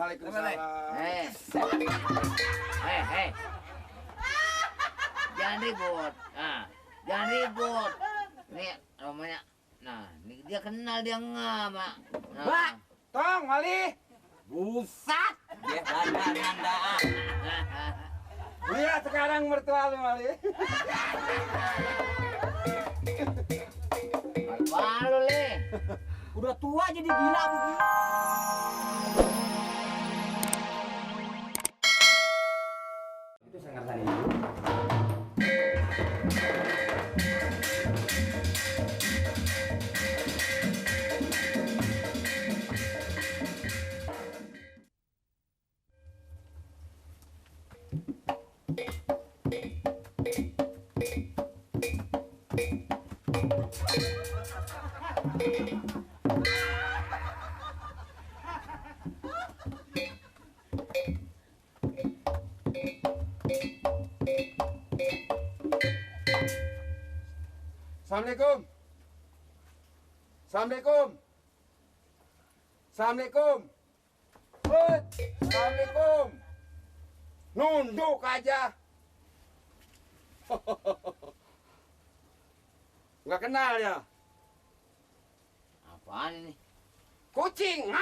Waalaikumsalam. Hei. Jangan ribut. Nah, jangan ribut. Nih namanya. Nah, ini dia kenal dia Mak. Nah. Mbak, tong Mali. Busat, dia dandan-dandan. Lihat sekarang mertua lu Mali. Malu Le. Udah tua jadi gila begini. Itu sangat tadi. Assalamualaikum. Assalamualaikum. Assalamualaikum. Hut. Assalamualaikum. Nunduk aja. Nggak kenal ya? Apaan ini? Kucing.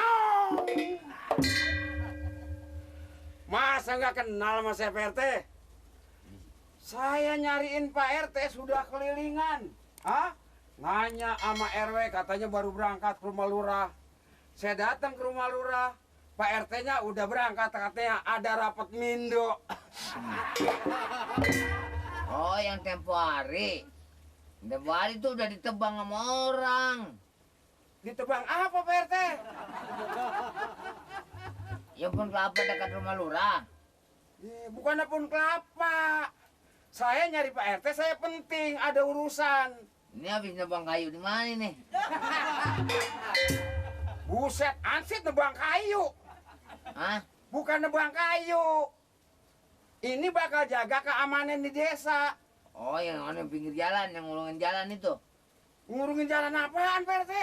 Masa nggak kenal sama saya Pak RT? Saya nyariin Pak RT sudah kelilingan. Hah? Nanya sama RW katanya baru berangkat ke rumah lurah. Saya datang ke rumah lurah. Pak RT-nya udah berangkat katanya ada rapat mindo. Oh, yang tempo hari. Tempo hari itu udah ditebang sama orang. Ditebang apa Pak RT? Ya pun kelapa dekat rumah lurah. Bukan pun kelapa. Saya nyari Pak RT, saya penting, ada urusan. Ini habis nebang kayu di mana nih? Buset, ansit nebang kayu. Hah? Bukan nebang kayu. Ini bakal jaga keamanan di desa. Oh, yang mana pinggir jalan, yang ngulungin jalan itu. Ngurungin jalan apaan Pak RT?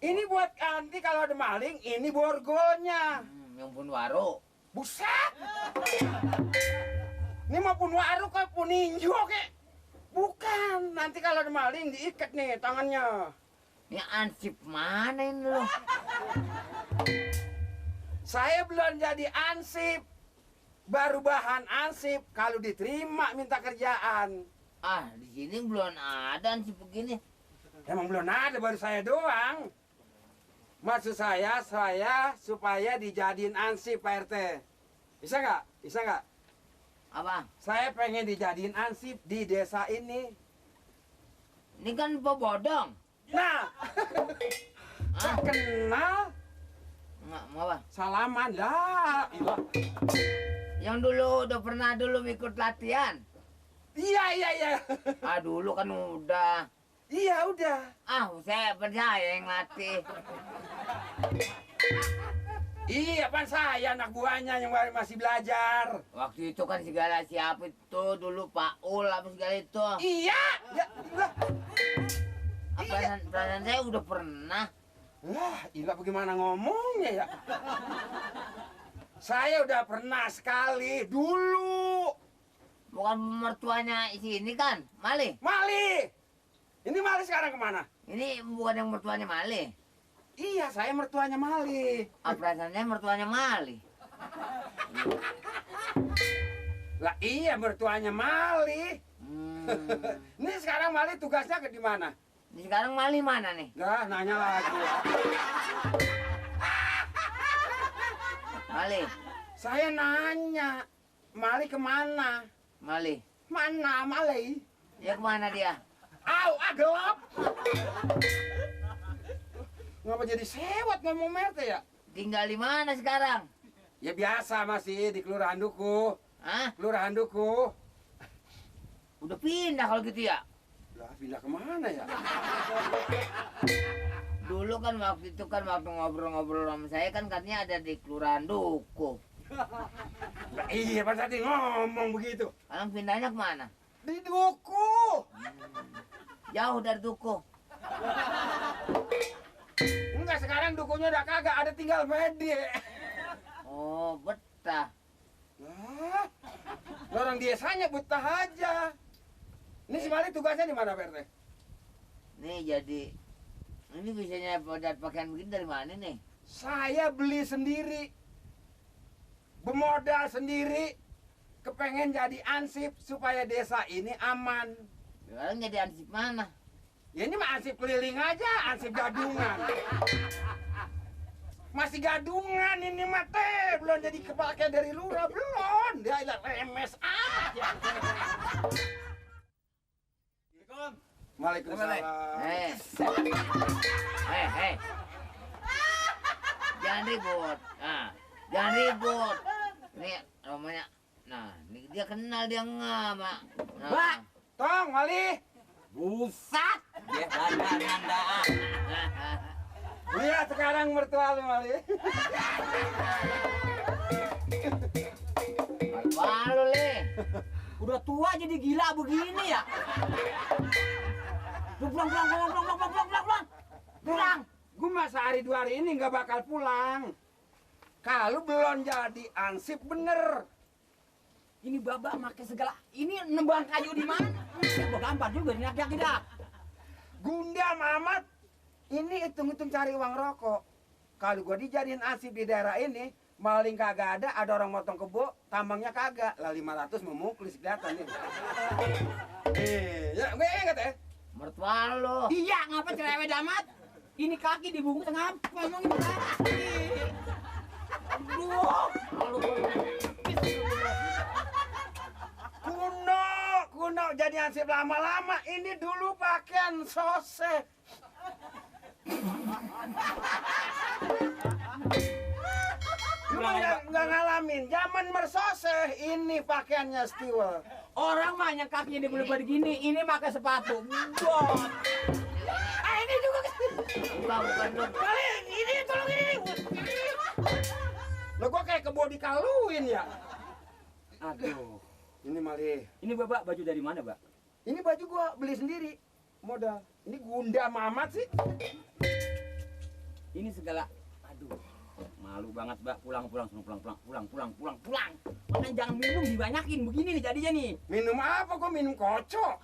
Ini buat nanti kalau ada maling, ini borgolnya. Yang pun waro. Buset! Ini maupun waru kok pun ninjo kek. Bukan, nanti kalau ada maling diikat nih tangannya. Ini ansip mana ini lo? Saya belum jadi ansip. Baru bahan ansip kalau diterima minta kerjaan. Ah, di sini belum ada ansip begini. Emang belum ada, baru saya doang. Maksud saya supaya dijadiin ansip Pak RT. Bisa nggak? Bisa nggak? Apa? Saya pengen dijadiin ansip di desa ini. Ini kan pobodong. Nah, Ah, kenal enggak mau apa? salaman lah. Yang dulu udah pernah ikut latihan. Iya. Ah, dulu kan udah. Iya udah. Ah, saya percaya yang latih. Iya, pan saya anak buahnya yang masih belajar. Waktu itu kan segala siapa itu dulu Pak Ul apa segala itu. Iya. Ya, lah. Perasaan saya udah pernah. Lah, ilah bagaimana ngomongnya ya? Saya udah pernah sekali dulu. Bukan mertuanya sini kan, Mali. Mali. Ini Mali sekarang kemana? Ini bukan yang mertuanya Mali. Iya, saya mertuanya Mali. Ah, perasaan saya mertuanya Mali. Lah iya mertuanya Mali. Ini sekarang Mali tugasnya ke di mana? Ini sekarang Mali mana nih? Lah, nanya lagi. Mali, Saya nanya, Mali kemana? Mali. Mana Mali? Ya kemana dia? Au, gelap. Ngapa jadi sewot ngomong Merte ya? Tinggal di mana sekarang? Ya biasa masih di Kelurahan Duku. Hah? Kelurahan Duku. Udah pindah kalau gitu ya? Lah, pindah kemana ya? Dulu kan waktu itu kan waktu ngobrol-ngobrol sama saya kan katanya ada di Kelurahan Duku. Lah, iya, Pak Sati ngomong begitu. Sekarang pindahnya kemana? Di Duku. Jauh dari Duku. Enggak, sekarang dukunya udah kagak, ada tinggal Mede. Oh, betah. Nah, orang desanya betah aja. Ini si Mali tugasnya di mana, Pak RT? Nih jadi ini bisanya pada pakaian begini dari mana nih? Saya beli sendiri, bermodal sendiri, kepengen jadi ansip supaya desa ini aman. Sekarang jadi ansip mana? Ya ini mah ansip keliling aja, ansip gadungan. Masih gadungan ini mah teh, belum jadi kepake dari lurah, belum. Dia ilah lemes aja. Waalaikumsalam. Hei. Jangan ribut. Nah, jangan ribut. Ini namanya. Nah, ini dia kenal dia Mak. Nah. Mbak. Tong, Mali. Busat. Dia dandan-dandaan. Lihat sekarang mertua lu, Mali. Malu, Le. Udah tua jadi gila begini ya. Pulang. Pulang. Gue masa hari 2 hari ini nggak bakal pulang. Kalau belum jadi ansip bener. Ini babak make segala. Ini nembang kayu di mana? Gua gampar juga yak tidak. Gundam amat. Ini hitung-hitung cari uang rokok. Kalau gua dijadiin ansip di daerah ini, maling kagak ada orang motong kebo, tambangnya kagak. Lah 500 memukul kelihatan nih. Ya, gue ingat ya. Mertua lo. Iya, ngapa cerewet amat? Ini kaki dibungkus ngapa ngomongin kaki. Aduh, Kuno jadi ansip lama-lama. Ini dulu pakaian sose. Lu nggak ngalamin zaman mersose ini pakaiannya Stewart. orang mah yang kakinya dibeli gini, ini pakai sepatu. Bot. Ini juga. Bukan lo. Balik, ini tolong ini. Lo gua kayak kebo dikaluin ya. Aduh. Ini Mali. Ini Bapak baju dari mana, Pak? Ini baju gua beli sendiri. Modal. Ini Gundam amat sih. Ini segala. Aduh. Malu banget, Mbak. Pulang. Makanya jangan minum dibanyakin begini nih jadinya nih. Minum apa? Gua minum kocok.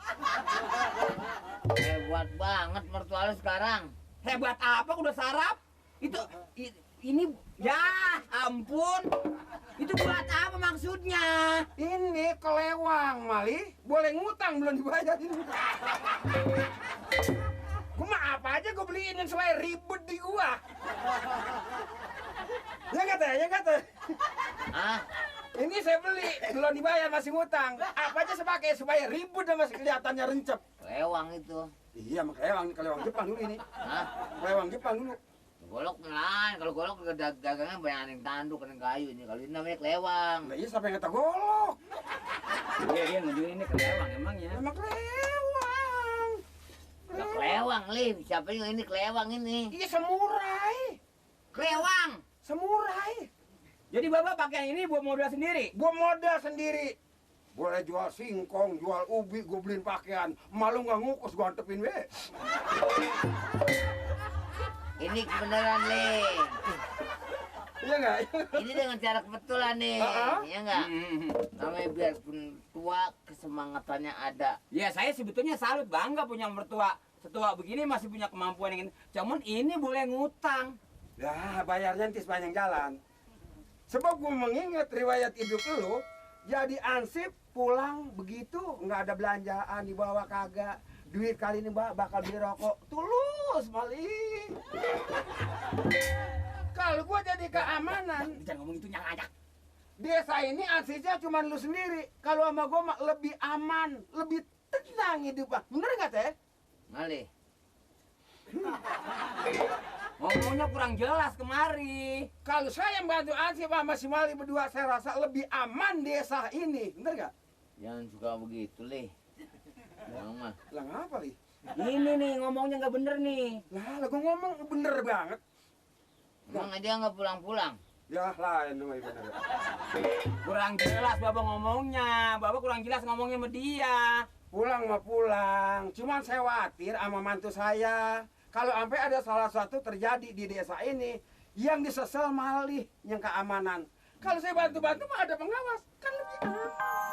Hebat banget mertua lo sekarang. Hebat apa udah sarap? Ini ya ampun. Itu buat apa maksudnya? Ini kelewang, Mali. Boleh ngutang belum dibayarin. Gua mah apa aja gua beliin yang supaya ribet di gua. Ya nggak teh? Hah? Ini saya beli, belum dibayar masih ngutang. Apa aja saya pakai supaya ribut dan masih kelihatannya rencep. Lewang itu. Iya, mah kelewang Jepang dulu ini. Hah? Kelewang Jepang dulu. Golok lain. Kalau golok dagangnya banyak yang tanduk, yang kayu ini. Kalau ini namanya kelewang. Nah, iya siapa yang kata golok? Dia nunjukin ini kelewang emangnya. Emang kelewang. Udah kelewang, Li. Siapa yang ini kelewang ini? Iya semurai. Kelewang. Semurai. Jadi Bapak pakai ini buat modal sendiri. Gua modal sendiri. Boleh jual singkong, jual ubi, gua beliin pakaian. Malu nggak ngukus, gua antepin we. Ini kebenaran, Li. Iya nggak? Ini dengan cara kebetulan nih. Iya nggak? Namanya biarpun tua, kesemangatannya ada. Ya saya sebetulnya salut bangga punya mertua setua begini masih punya kemampuan yang ini. Cuman ini boleh ngutang. Ya, bayarnya nanti sepanjang jalan. Sebab gue mengingat riwayat hidup lu, jadi ansip pulang begitu, nggak ada belanjaan, dibawa kagak. Duit kali ini bakal beli rokok. Tulus, Mali. Kalau gue jadi keamanan, Jangan ngomong itu nyangajak. desa ini ansipnya cuma lu sendiri. Kalau sama gue mah lebih aman, lebih tenang hidup. Bener nggak teh? Mali. Ngomongnya kurang jelas kemari. Kalau saya bantu ansip sama si Mali berdua, saya rasa lebih aman desa ini. Bener nggak? Jangan suka begitu, Li. Jangan mah. Lah ngapa, Li? Ini nih ngomongnya nggak bener nih. Lah gue ngomong bener banget. Emang dia nggak pulang-pulang? Ya lain dong bener. Kurang jelas Bapak ngomongnya. Bapak kurang jelas ngomongnya sama dia. Pulang mah pulang. Cuman saya khawatir sama mantu saya. Kalau sampai ada salah satu terjadi di desa ini, yang disesal malih yang keamanan. Kalau saya bantu-bantu mah ada pengawas, kan lebih aman.